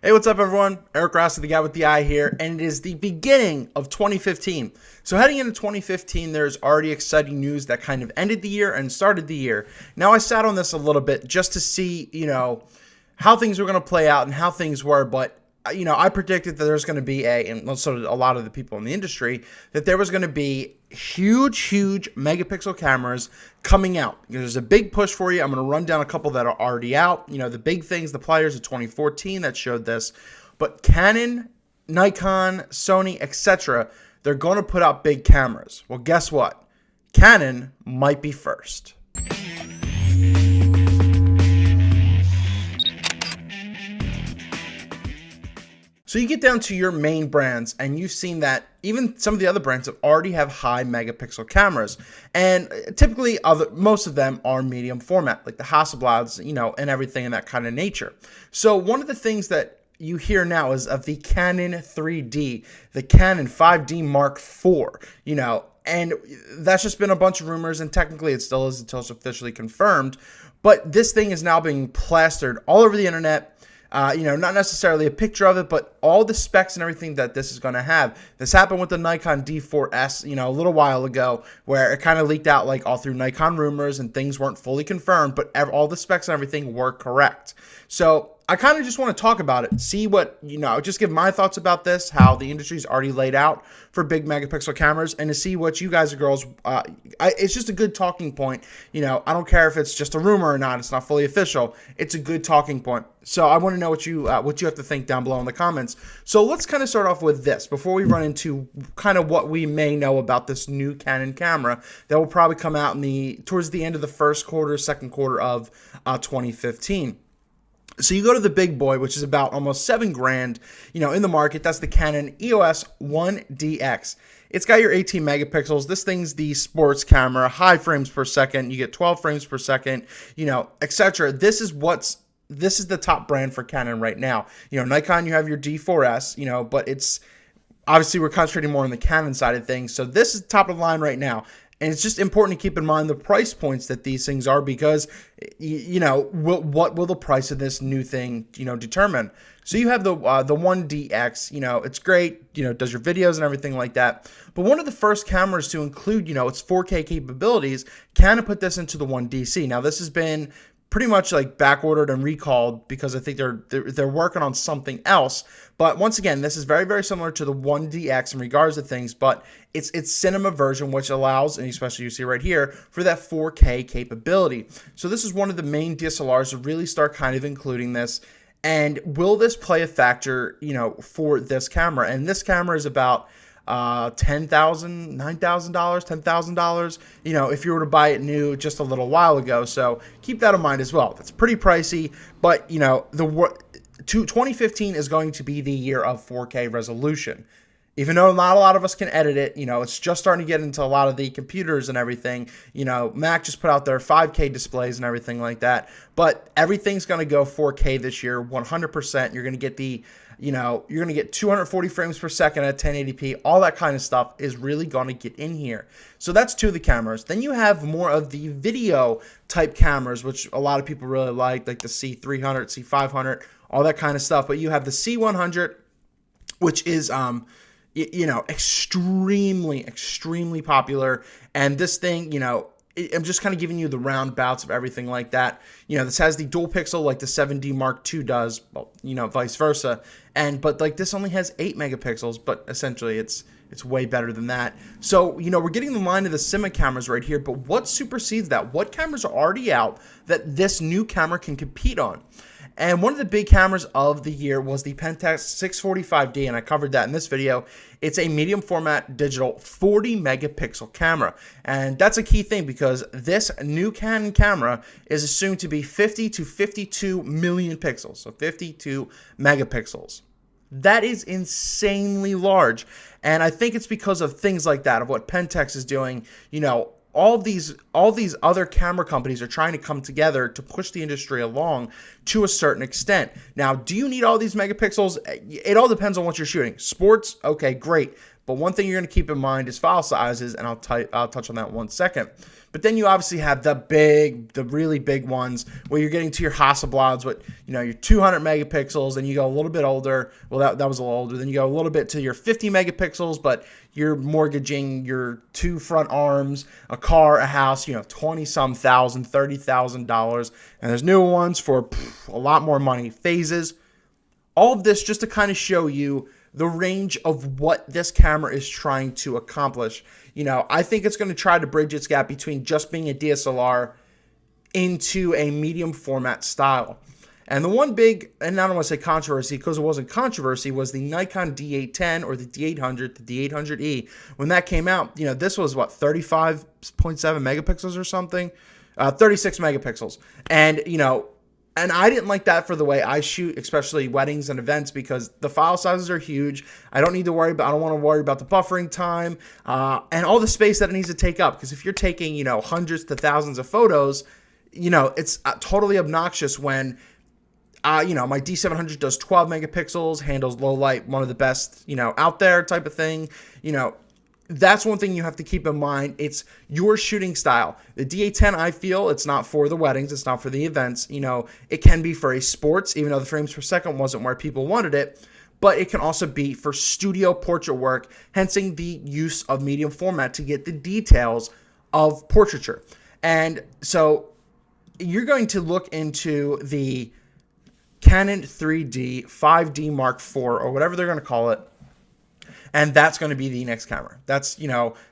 Hey, what's up, everyone? Eric Rossi, the guy with the eye here, and it is the beginning of 2015. So heading into 2015, there's already exciting news that kind of ended the year and started the year. Now, I sat on this a little bit just to see, how things were going to play out and how things were, but I predicted that there's going to be and so did a lot of the people in the industry, that there was going to be huge megapixel cameras coming out. There's a big push for you. I'm going to run down a couple that are already out. The big things, the players of 2014 that showed this, but Canon, Nikon, Sony, etc., they're going to put out big cameras. Well, guess what? Canon might be first. So you get down to your main brands, and you've seen that even some of the other brands already have high megapixel cameras, and typically most of them are medium format, like the Hasselblads, and everything in that kind of nature. So one of the things that you hear now is of the Canon 3D, the Canon 5D Mark IV, and that's just been a bunch of rumors, and technically it still is until it's officially confirmed. But this thing is now being plastered all over the internet. Not necessarily a picture of it, but all the specs and everything that this is going to have. This happened with the Nikon D4S, a little while ago, where it kind of leaked out like all through Nikon rumors and things weren't fully confirmed, but all the specs and everything were correct. So I kind of just want to talk about it, see what, just give my thoughts about this, how the industry's already laid out for big megapixel cameras, and to see what you guys or girls, it's just a good talking point. I don't care if it's just a rumor or not, it's not fully official, it's a good talking point. So I want to know what you have to think down below in the comments. So let's kind of start off with this before we run into kind of what we may know about this new Canon camera that will probably come out towards the end of the first quarter, second quarter of 2015. So you go to the big boy, which is about almost $7,000, in the market. That's the Canon EOS 1DX. It's got your 18 megapixels. This thing's the sports camera, high frames per second. You get 12 frames per second, etc. This is the top brand for Canon right now. Nikon, you have your D4S, but it's obviously we're concentrating more on the Canon side of things. So this is top of the line right now. And it's just important to keep in mind the price points that these things are, because, what will the price of this new thing, determine? So you have the 1DX, it's great, does your videos and everything like that. But one of the first cameras to include, its 4K capabilities, Canon put this into the 1DC. Now this has been pretty much like back ordered and recalled because I think they're working on something else. But once again, this is very, very similar to the 1DX in regards to things, but it's cinema version, which allows, and especially you see right here, for that 4K capability. So this is one of the main DSLRs to really start kind of including this. And will this play a factor, for this camera? And this camera is about $10,000, $9,000, $10,000, if you were to buy it new just a little while ago. So keep that in mind as well. That's pretty pricey, but 2015 is going to be the year of 4K resolution. Even though not a lot of us can edit it, it's just starting to get into a lot of the computers and everything. Mac just put out their 5K displays and everything like that. But everything's going to go 4K this year, 100%. You're going to get you're going to get 240 frames per second at 1080p. All that kind of stuff is really going to get in here. So that's two of the cameras. Then you have more of the video type cameras, which a lot of people really like the C300, C500, all that kind of stuff. But you have the C100, which is extremely popular. And this thing, I'm just kind of giving you the roundabouts of everything like that. This has the dual pixel like the 7D Mark II does, well, vice versa. But this only has 8 megapixels, but essentially it's way better than that. So, we're getting the line of the cinema cameras right here, but what supersedes that? What cameras are already out that this new camera can compete on? And one of the big cameras of the year was the Pentax 645D, and I covered that in this video. It's a medium format digital 40 megapixel camera. And that's a key thing because this new Canon camera is assumed to be 50 to 52 million pixels, so 52 megapixels. That is insanely large. And I think it's because of things like that, of what Pentax is doing. All these other camera companies are trying to come together to push the industry along to a certain extent. Now, do you need all these megapixels? It all depends on what you're shooting. Sports, okay, great. But one thing you're going to keep in mind is file sizes, and I'll touch on that in 1 second. But then you obviously have the really big ones where you're getting to your Hasselblads with, your 200 megapixels, and you go a little bit older. Well, that was a little older. Then you go a little bit to your 50 megapixels, but you're mortgaging your 2 front arms, a car, a house, 20-some thousand, $30,000. And there's newer ones for a lot more money. Phases. All of this just to kind of show you the range of what this camera is trying to accomplish. I think it's going to try to bridge its gap between just being a DSLR into a medium format style. And the one big, and I don't want to say controversy because it wasn't controversy, was the Nikon D810 or the D800, the D800E. When that came out, this was what, 35.7 megapixels or something? 36 megapixels. And, and I didn't like that for the way I shoot, especially weddings and events, because the file sizes are huge. I don't want to worry about the buffering time and all the space that it needs to take up. Because if you're taking, hundreds to thousands of photos, it's totally obnoxious when, my D700 does 12 megapixels, handles low light, one of the best, out there type of thing. That's one thing you have to keep in mind. It's your shooting style. The D810, I feel, it's not for the weddings. It's not for the events. It can be for a sports, even though the frames per second wasn't where people wanted it. But it can also be for studio portrait work, hensing the use of medium format to get the details of portraiture. And so you're going to look into the Canon 3D 5D Mark IV, or whatever they're going to call it. And that's going to be the next camera. That's,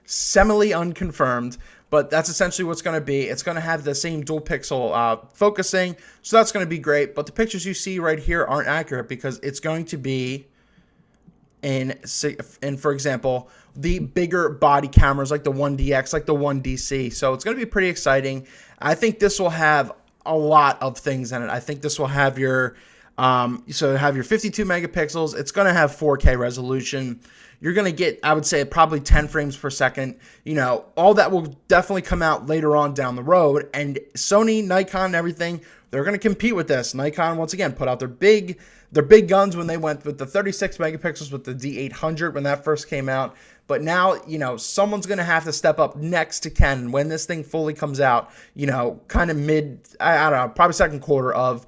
semi-unconfirmed, but that's essentially what's going to be. It's going to have the same dual pixel focusing, so that's going to be great. But the pictures you see right here aren't accurate because it's going to be in, for example, the bigger body cameras like the 1DX, like the 1DC. So it's going to be pretty exciting. I think this will have a lot of things in it. I think this will have your... have your 52 megapixels. It's going to have 4K resolution. You're going to get, I would say, probably 10 frames per second. All that will definitely come out later on down the road. And Sony, Nikon, and everything, they're going to compete with this. Nikon, once again, put out their big guns when they went with the 36 megapixels with the D800 when that first came out. But now, someone's going to have to step up next to Canon when this thing fully comes out, kind of I don't know, probably second quarter of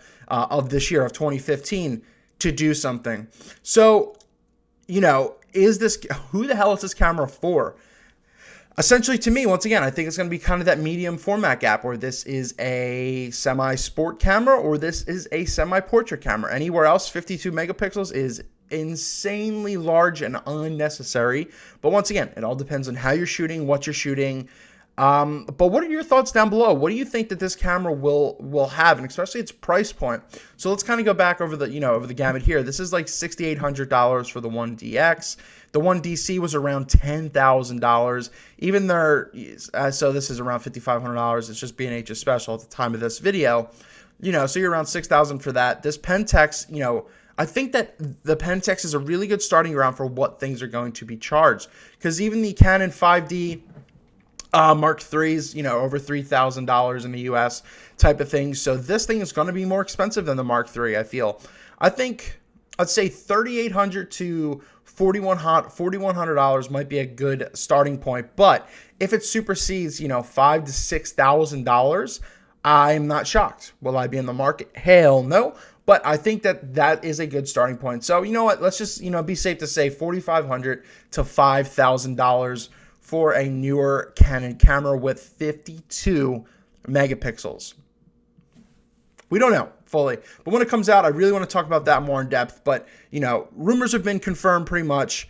this year, of 2015, to do something. So, who the hell is this camera for? Essentially, to me, once again, I think it's going to be kind of that medium format gap where this is a semi-sport camera or this is a semi-portrait camera. Anywhere else, 52 megapixels is insanely large and unnecessary. But once again, it all depends on how you're shooting, what you're shooting. But what are your thoughts down below? What do you think that this camera will have, and especially its price point? So let's kind of go back over the over the gamut here. This is like $6,800 for the 1DX. The 1DC was around $10,000. Even there, so this is around $5,500. It's just B&H's special at the time of this video. So you're around $6,000 for that. This Pentax, I think that the Pentax is a really good starting ground for what things are going to be charged, because even the Canon 5D Mark III's, over $3,000 in the US type of thing. So this thing is going to be more expensive than the Mark III, I feel. I think, I'd say $3,800 to $4,100 might be a good starting point. But if it supersedes, $5,000 to $6,000, I'm not shocked. Will I be in the market? Hell no. But I think that is a good starting point. So, you know what? Let's just, be safe to say $4,500 to $5,000 for a newer Canon camera with 52 megapixels. We don't know fully, but when it comes out, I really want to talk about that more in depth. But, rumors have been confirmed pretty much.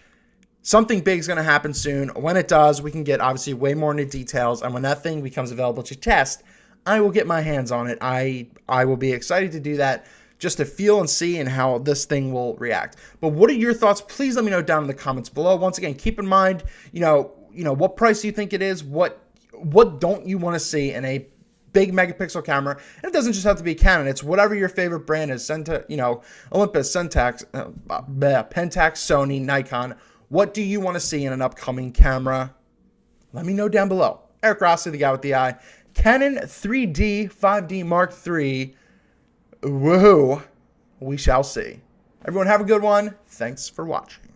Something big is going to happen soon. When it does, we can get obviously way more into details. And when that thing becomes available to test, I will get my hands on it. I will be excited to do that, just to feel and see and how this thing will react. But what are your thoughts? Please let me know down in the comments below. Once again, keep in mind, what price do you think it is? What don't you want to see in a big megapixel camera? And it doesn't just have to be Canon. It's whatever your favorite brand is. Olympus, Pentax, Sony, Nikon. What do you want to see in an upcoming camera? Let me know down below. Eric Rossi, the guy with the eye. Canon 3D 5D Mark III. Woohoo. We shall see. Everyone have a good one. Thanks for watching.